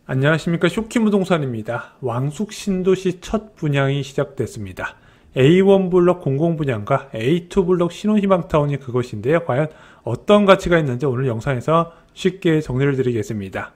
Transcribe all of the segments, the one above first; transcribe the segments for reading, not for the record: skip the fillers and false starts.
안녕하십니까. 쇼키무동산입니다. 왕숙 신도시 첫 분양이 시작됐습니다. A1 블록 공공 분양과 A2 블록 신혼희망타운이 그것인데요. 과연 어떤 가치가 있는지 오늘 영상에서 쉽게 정리를 드리겠습니다.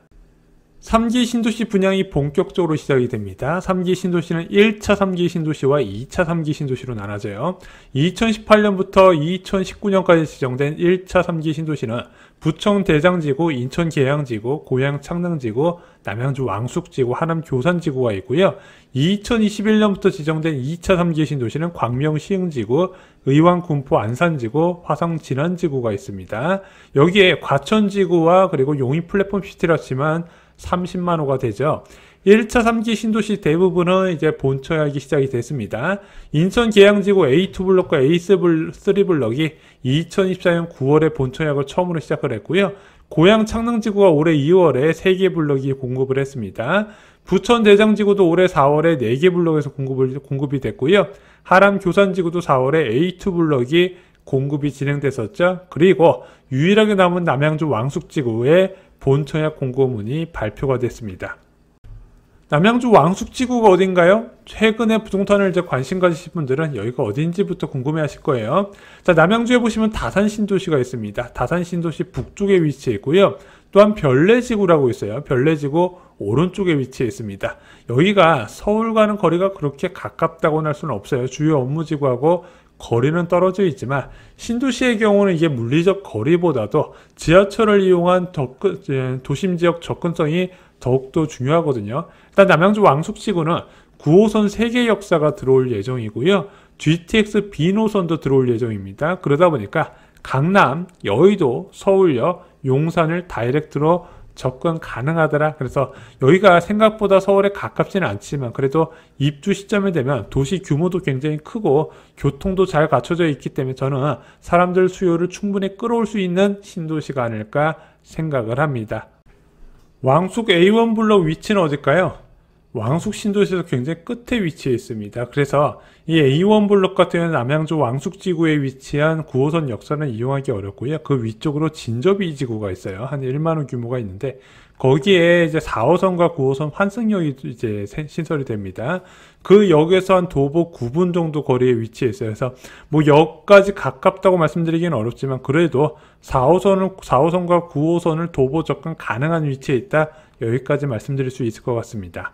3기 신도시 분양이 본격적으로 시작이 됩니다. 3기 신도시는 1차 3기 신도시와 2차 3기 신도시로 나눠져요. 2018년부터 2019년까지 지정된 1차 3기 신도시는 부청 대장지구, 인천 계양지구, 고양 창릉지구, 남양주 왕숙지구, 하남 교산지구가 있고요. 2021년부터 지정된 2차 3기 신도시는 광명 시흥지구, 의왕 군포 안산지구, 화성 진안지구가 있습니다. 여기에 과천지구와 그리고 용인 플랫폼 시티라지만 30만호가 되죠. 1차 3기 신도시 대부분은 이제 본처약이 시작이 됐습니다. 인천 계양지구 A2 블록과 A3 블록이 2024년 9월에 본처약을 처음으로 시작을 했고요. 고양 창릉지구가 올해 2월에 3개 블록이 공급을 했습니다. 부천 대장지구도 올해 4월에 4개 블록에서 공급이 됐고요. 하남 교산지구도 4월에 A2 블록이 공급이 진행됐었죠. 그리고 유일하게 남은 남양주 왕숙지구에 본처약 공고문이 발표가 됐습니다. 남양주 왕숙지구가 어딘가요? 최근에 부동산을 이제 관심 가지신 분들은 여기가 어딘지부터 궁금해 하실 거예요. 자, 남양주에 보시면 다산신도시가 있습니다. 다산신도시 북쪽에 위치해 있고요. 또한 별내지구라고 있어요. 별내지구 오른쪽에 위치해 있습니다. 여기가 서울과는 거리가 그렇게 가깝다고는 할 수는 없어요. 주요 업무지구하고 거리는 떨어져 있지만 신도시의 경우는 이게 물리적 거리보다도 지하철을 이용한 도심지역 접근성이 더욱더 중요하거든요. 일단 남양주 왕숙지구는 9호선 3개 역사가 들어올 예정이고요. GTX B노선도 들어올 예정입니다. 그러다 보니까 강남, 여의도, 서울역, 용산을 다이렉트로 접근 가능하더라. 그래서 여기가 생각보다 서울에 가깝지는 않지만 그래도 입주 시점이 되면 도시 규모도 굉장히 크고 교통도 잘 갖춰져 있기 때문에 저는 사람들 수요를 충분히 끌어올 수 있는 신도시가 아닐까 생각을 합니다. 왕숙 A1 블록 위치는 어딜까요? 왕숙 신도시에서 굉장히 끝에 위치해 있습니다. 그래서 이 A1 블록 같은 경우는 남양주 왕숙지구에 위치한 9호선 역사는 이용하기 어렵고요. 그 위쪽으로 진접이 지구가 있어요. 한 1만원 규모가 있는데 거기에 이제 4호선과 9호선 환승역이 이제 신설이 됩니다. 그 역에서 한 도보 9분 정도 거리에 위치해 있어요. 그래서 뭐 역까지 가깝다고 말씀드리기는 어렵지만 그래도 4호선과 9호선을 도보 접근 가능한 위치에 있다. 여기까지 말씀드릴 수 있을 것 같습니다.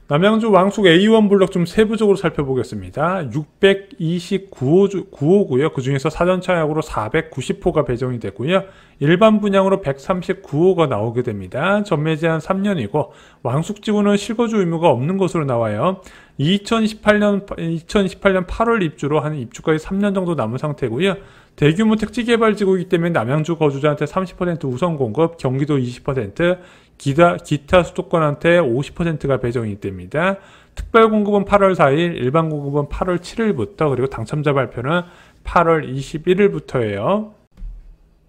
남양주 왕숙 A1 블록 좀 세부적으로 살펴보겠습니다. 629호고요. 그 중에서 사전차약으로 490호가 배정이 됐고요. 일반 분양으로 139호가 나오게 됩니다. 전매 제한 3년이고 왕숙지구는 실거주 의무가 없는 것으로 나와요. 2018년 8월 입주로 한 입주까지 3년 정도 남은 상태고요. 대규모 택지개발지구이기 때문에 남양주 거주자한테 30% 우선 공급, 경기도 20%, 기타 수도권한테 50%가 배정이 됩니다. 특별 공급은 8월 4일, 일반 공급은 8월 7일부터, 그리고 당첨자 발표는 8월 21일부터예요.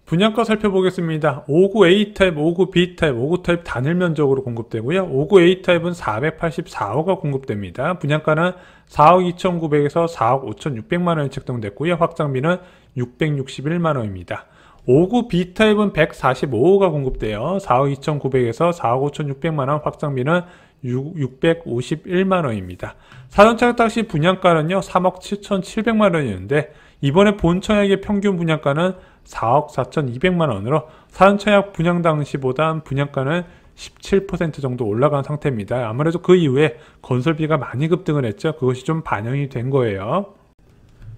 분양가 살펴보겠습니다. 59 A타입, 59 B타입, 59 타입 단일 면적으로 공급되고요. 59 A타입은 484호가 공급됩니다. 분양가는 4억 2,900에서 4억 5,600만원이 책정됐고요. 확장비는 661만원입니다. 59 B타입은 145호가 공급돼요. 4억 2,900에서 4억 5,600만원, 확장비는 651만원입니다. 사전차약 당시 분양가는요 3억 7,700만원이었는데 이번에 본청약의 평균 분양가는 4억 4,200만원으로 사전차약 분양 당시보다 분양가는 17% 정도 올라간 상태입니다. 아무래도 그 이후에 건설비가 많이 급등을 했죠. 그것이 좀 반영이 된 거예요.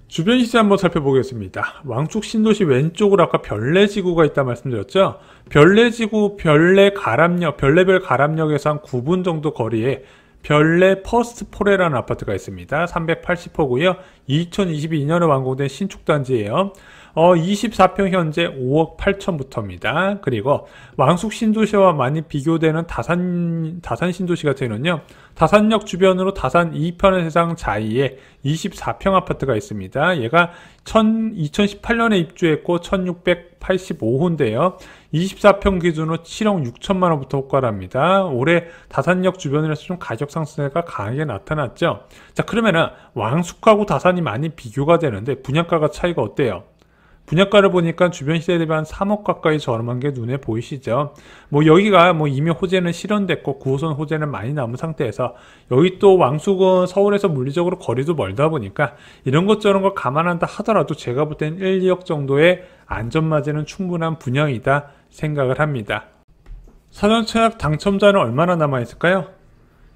주변 시세 한번 살펴보겠습니다. 왕숙 신도시 왼쪽으로 아까 별내지구가 있다 말씀드렸죠. 별내지구 별내별 가람역에서 한 9분 정도 거리에 별내 퍼스트포레라는 아파트가 있습니다. 380호고요. 2022년에 완공된 신축단지예요. 24평 현재 5억 8천부터입니다. 그리고 왕숙 신도시와 많이 비교되는 다산 신도시 같은 경우는요. 다산역 주변으로 다산 2편의 세상 자이에 24평 아파트가 있습니다. 얘가 2018년에 입주했고 1685호인데요. 24평 기준으로 7억 6천만원부터 호가랍니다. 올해 다산역 주변에서 좀 가격 상승세가 강하게 나타났죠. 자, 그러면은 왕숙하고 다산이 많이 비교가 되는데 분양가가 차이가 어때요? 분양가를 보니까 주변 시세에 대비 한 3억 가까이 저렴한 게 눈에 보이시죠. 뭐 여기가 뭐 이미 호재는 실현됐고 9호선 호재는 많이 남은 상태에서 여기 또 왕숙은 서울에서 물리적으로 거리도 멀다 보니까 이런 것 저런 걸 감안한다 하더라도 제가 볼 땐 1, 2억 정도의 안전마진은 충분한 분양이다 생각을 합니다. 사전청약 당첨자는 얼마나 남아있을까요?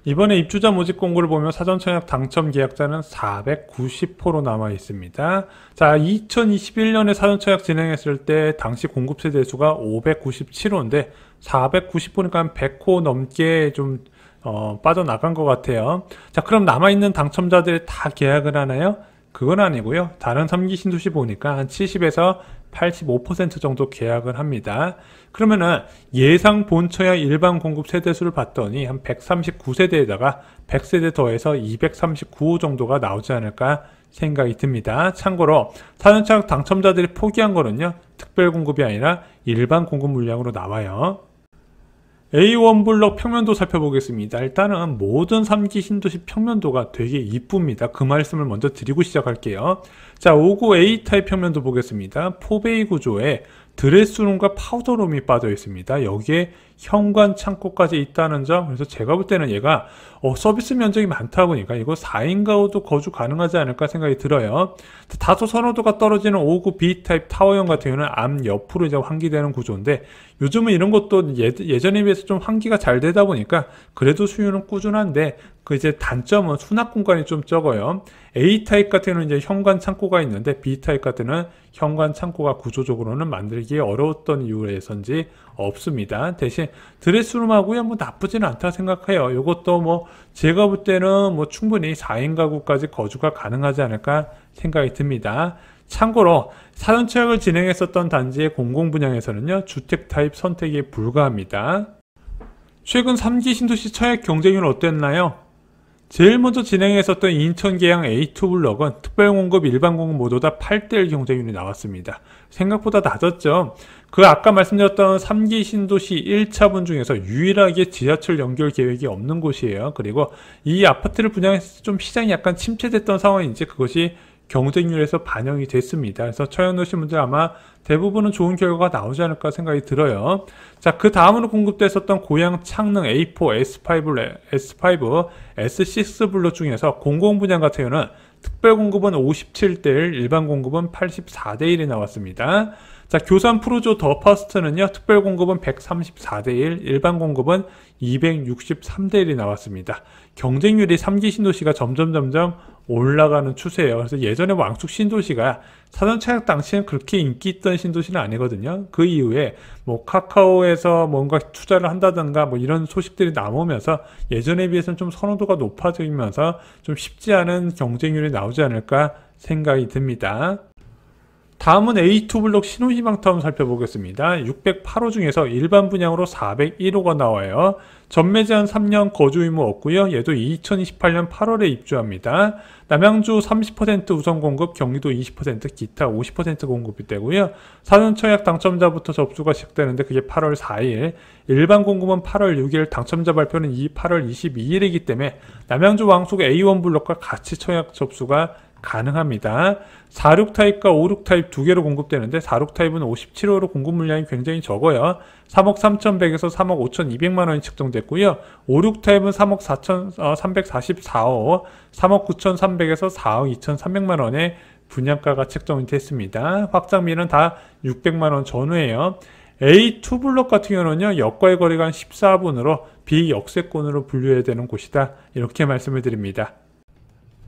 이번에 입주자 모집 공고를 보면 사전청약 당첨 계약자는 490호로 남아 있습니다. 자, 2021년에 사전청약 진행했을 때 당시 공급세 대수가 597호인데 490호니까 한 100호 넘게 좀 빠져나간 것 같아요. 자, 그럼 남아있는 당첨자들이 다 계약을 하나요? 그건 아니고요. 다른 3기 신도시 보니까 한 70에서 85% 정도 계약을 합니다. 그러면은 예상 본청약 일반 공급 세대수를 봤더니 한 139세대에다가 100세대 더해서 239호 정도가 나오지 않을까 생각이 듭니다. 참고로 사전청약 당첨자들이 포기한 거는요, 특별 공급이 아니라 일반 공급 물량으로 나와요. A1 블록 평면도 살펴보겠습니다. 일단은 모든 3기 신도시 평면도가 되게 이쁩니다. 그 말씀을 먼저 드리고 시작할게요. 자, 5구 A타입 평면도 보겠습니다. 포베이 구조에 드레스룸과 파우더룸이 빠져 있습니다. 여기에 현관 창고까지 있다는 점. 그래서 제가 볼 때는 얘가 서비스 면적이 많다 보니까 이거 4인 가구도 거주 가능하지 않을까 생각이 들어요. 다소 선호도가 떨어지는 5구 B타입 타워형 같은 경우는 앞 옆으로 이제 환기되는 구조인데 요즘은 이런 것도 예전에 비해서 좀 환기가 잘 되다 보니까 그래도 수요는 꾸준한데 그 이제 단점은 수납 공간이 좀 적어요. A타입 같은 경우는 이제 현관 창고가 있는데 B타입 같은 경우는 현관 창고가 구조적으로는 만들기 어려웠던 이유에선지 없습니다. 대신 드레스룸하고야 뭐 나쁘지는 않다 생각해요. 이것도 뭐 제가 볼 때는 뭐 충분히 4인 가구까지 거주가 가능하지 않을까 생각이 듭니다. 참고로 사전청약을 진행했었던 단지의 공공분양에서는요, 주택 타입 선택이 불가합니다. 최근 3기 신도시 청약 경쟁률은 어땠나요? 제일 먼저 진행했었던 인천계양 A2 블럭은 특별공급, 일반공급 모두 다 8대1 경쟁률이 나왔습니다. 생각보다 낮았죠. 그 아까 말씀드렸던 3기 신도시 1차분 중에서 유일하게 지하철 연결 계획이 없는 곳이에요. 그리고 이 아파트를 분양해서 좀 시장이 약간 침체됐던 상황인지 그것이 경쟁률에서 반영이 됐습니다. 그래서 처형 넣으신 분들 아마 대부분은 좋은 결과가 나오지 않을까 생각이 들어요. 자, 그 다음으로 공급됐었던 고양 창릉 A4, S5, S6 블록 중에서 공공분양 같은 경우는 특별 공급은 57대1, 일반 공급은 84대1이 나왔습니다. 자, 교산 프로조 더 퍼스트는요, 특별 공급은 134대1, 일반 공급은 263대1이 나왔습니다. 경쟁률이 3기 신도시가 점점 올라가는 추세예요. 그래서 예전에 왕숙 신도시가 사전청약 당시엔 그렇게 인기 있던 신도시는 아니거든요. 그 이후에 뭐 카카오에서 뭔가 투자를 한다든가 뭐 이런 소식들이 나오면서 예전에 비해서는 좀 선호도가 높아지면서 좀 쉽지 않은 경쟁률이 나오지 않을까 생각이 듭니다. 다음은 A2 블록 신혼희망타운 살펴보겠습니다. 608호 중에서 일반 분양으로 401호가 나와요. 전매 제한 3년 거주 의무 없고요. 얘도 2028년 8월에 입주합니다. 남양주 30% 우선 공급, 경기도 20%, 기타 50% 공급이 되고요. 사전청약 당첨자부터 접수가 시작되는데 그게 8월 4일, 일반 공급은 8월 6일, 당첨자 발표는 8월 22일이기 때문에 남양주 왕숙 A1 블록과 같이 청약 접수가 가능합니다. 46 타입과 56 타입 두 개로 공급되는데 46 타입은 57호로 공급 물량이 굉장히 적어요. 3억 3,100에서 3억 5,200만원이 책정됐고요. 56 타입은 3억 4,344호, 3억 9,300에서 4억 2,300만원의 분양가가 책정이 됐습니다. 확장비는 다 600만원 전후예요. A2 블록 같은 경우는요, 역과의 거리가 한 14분으로 비역세권으로 분류해야 되는 곳이다. 이렇게 말씀을 드립니다.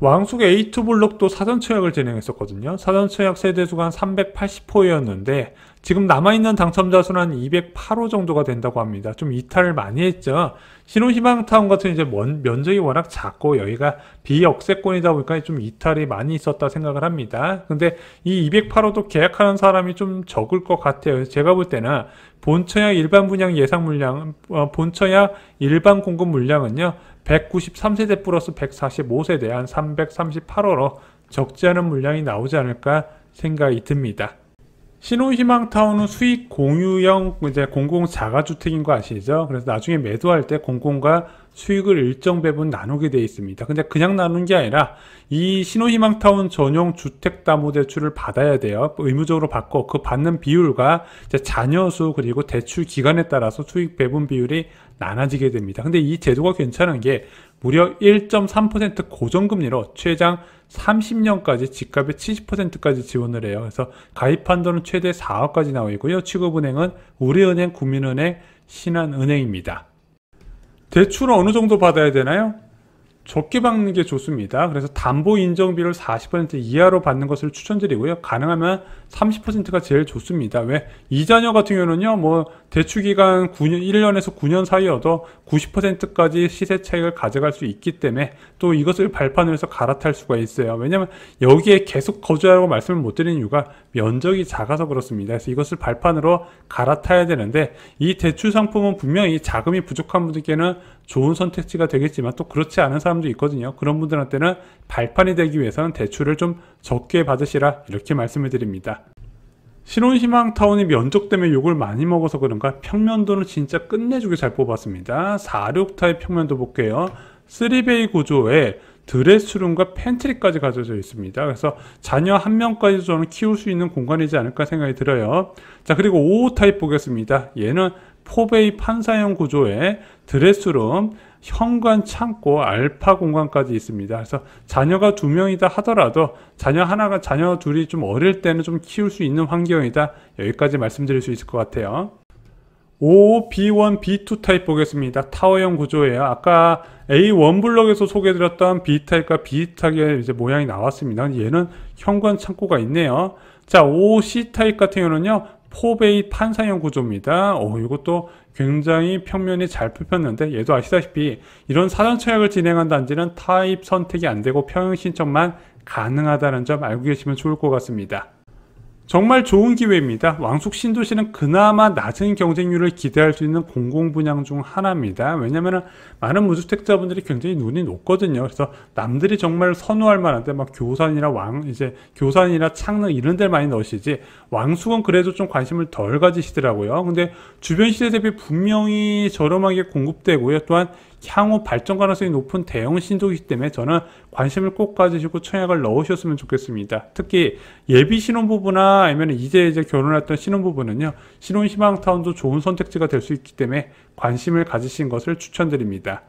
왕숙 A2 블록도 사전청약을 진행했었거든요. 사전청약 세대수가 한 380호였는데 지금 남아있는 당첨자 수는 한 208호 정도가 된다고 합니다. 좀 이탈을 많이 했죠. 신혼희망타운 같은 이제 면적이 워낙 작고 여기가 비역세권이다 보니까 좀 이탈이 많이 있었다 생각을 합니다. 근데 이 208호도 계약하는 사람이 좀 적을 것 같아요. 제가 볼 때는 본청약 일반 분양 예상 물량, 본청약 일반 공급 물량은요, 193세대 플러스 145세대 한 338호로 적지 않은 물량이 나오지 않을까 생각이 듭니다. 신혼희망타운은 수익 공유형 이제 공공 자가주택인 거 아시죠? 그래서 나중에 매도할 때 공공과 수익을 일정 배분 나누게 되어 있습니다. 근데 그냥 나누는 게 아니라 이 신혼희망타운 전용 주택담보대출을 받아야 돼요. 의무적으로 받고 그 받는 비율과 이제 자녀 수 그리고 대출 기간에 따라서 수익 배분 비율이 나눠지게 됩니다. 근데 이 제도가 괜찮은 게 무려 1.3% 고정금리로 최장 30년까지 집값의 70%까지 지원을 해요. 그래서 가입 한도는 최대 4억까지 나와 있고요. 취급은행은 우리은행, 국민은행, 신한은행입니다. 대출은 어느 정도 받아야 되나요? 적게 받는 게 좋습니다. 그래서 담보 인정비를 40% 이하로 받는 것을 추천드리고요. 가능하면 30%가 제일 좋습니다. 왜? 이자녀 같은 경우는요, 뭐, 대출기간 9년, 1년에서 9년 사이여도 90%까지 시세 차익을 가져갈 수 있기 때문에 또 이것을 발판으로 해서 갈아탈 수가 있어요. 왜냐면 여기에 계속 거주하라고 말씀을 못 드리는 이유가 면적이 작아서 그렇습니다. 그래서 이것을 발판으로 갈아타야 되는데 이 대출 상품은 분명히 자금이 부족한 분들께는 좋은 선택지가 되겠지만 또 그렇지 않은 사람도 있거든요. 그런 분들한테는 발판이 되기 위해서는 대출을 좀 적게 받으시라 이렇게 말씀을 드립니다. 신혼희망타운이 면적 때문에 욕을 많이 먹어서 그런가 평면도는 진짜 끝내주게 잘 뽑았습니다. 468의 평면도 볼게요. 3베이 구조에 드레스룸과 팬트리까지 가져져 있습니다. 그래서 자녀 한 명까지 저는 키울 수 있는 공간이지 않을까 생각이 들어요. 자, 그리고 5호 타입 보겠습니다. 얘는 4베이 판사형 구조에 드레스룸, 현관 창고, 알파 공간까지 있습니다. 그래서 자녀가 2명이다 하더라도 자녀 둘이 좀 어릴 때는 좀 키울 수 있는 환경이다. 여기까지 말씀드릴 수 있을 것 같아요. 5, B1, B2 타입 보겠습니다. 타워형 구조예요. 아까 A1 블럭에서 소개해드렸던 B타입과 비슷하게 이제 모양이 나왔습니다. 얘는 현관 창고가 있네요. 자, 5C 타입 같은 경우는요, 4베이 판사형 구조입니다. 이것도 굉장히 평면이 잘 뽑혔는데 얘도 아시다시피 이런 사전 청약을 진행한 단지는 타입 선택이 안 되고 평형 신청만 가능하다는 점 알고 계시면 좋을 것 같습니다. 정말 좋은 기회입니다. 왕숙 신도시는 그나마 낮은 경쟁률을 기대할 수 있는 공공분양 중 하나입니다. 왜냐하면 많은 무주택자분들이 굉장히 눈이 높거든요. 그래서 남들이 정말 선호할 만한데 막 교산이나 창릉 이런 데 많이 넣으시지 왕숙은 그래도 좀 관심을 덜 가지시더라고요. 근데 주변 시세 대비 분명히 저렴하게 공급되고요. 또한 향후 발전 가능성이 높은 대형 신도시이기 때문에 저는 관심을 꼭 가지시고 청약을 넣으셨으면 좋겠습니다. 특히 예비 신혼부부나 아니면 이제 결혼했던 신혼부부는요, 신혼희망타운도 좋은 선택지가 될 수 있기 때문에 관심을 가지신 것을 추천드립니다.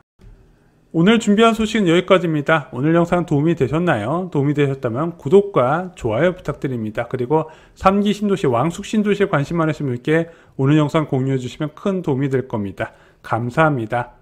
오늘 준비한 소식은 여기까지입니다. 오늘 영상 도움이 되셨나요? 도움이 되셨다면 구독과 좋아요 부탁드립니다. 그리고 3기 신도시, 왕숙 신도시에 관심 많으신 분께 오늘 영상 공유해 주시면 큰 도움이 될 겁니다. 감사합니다.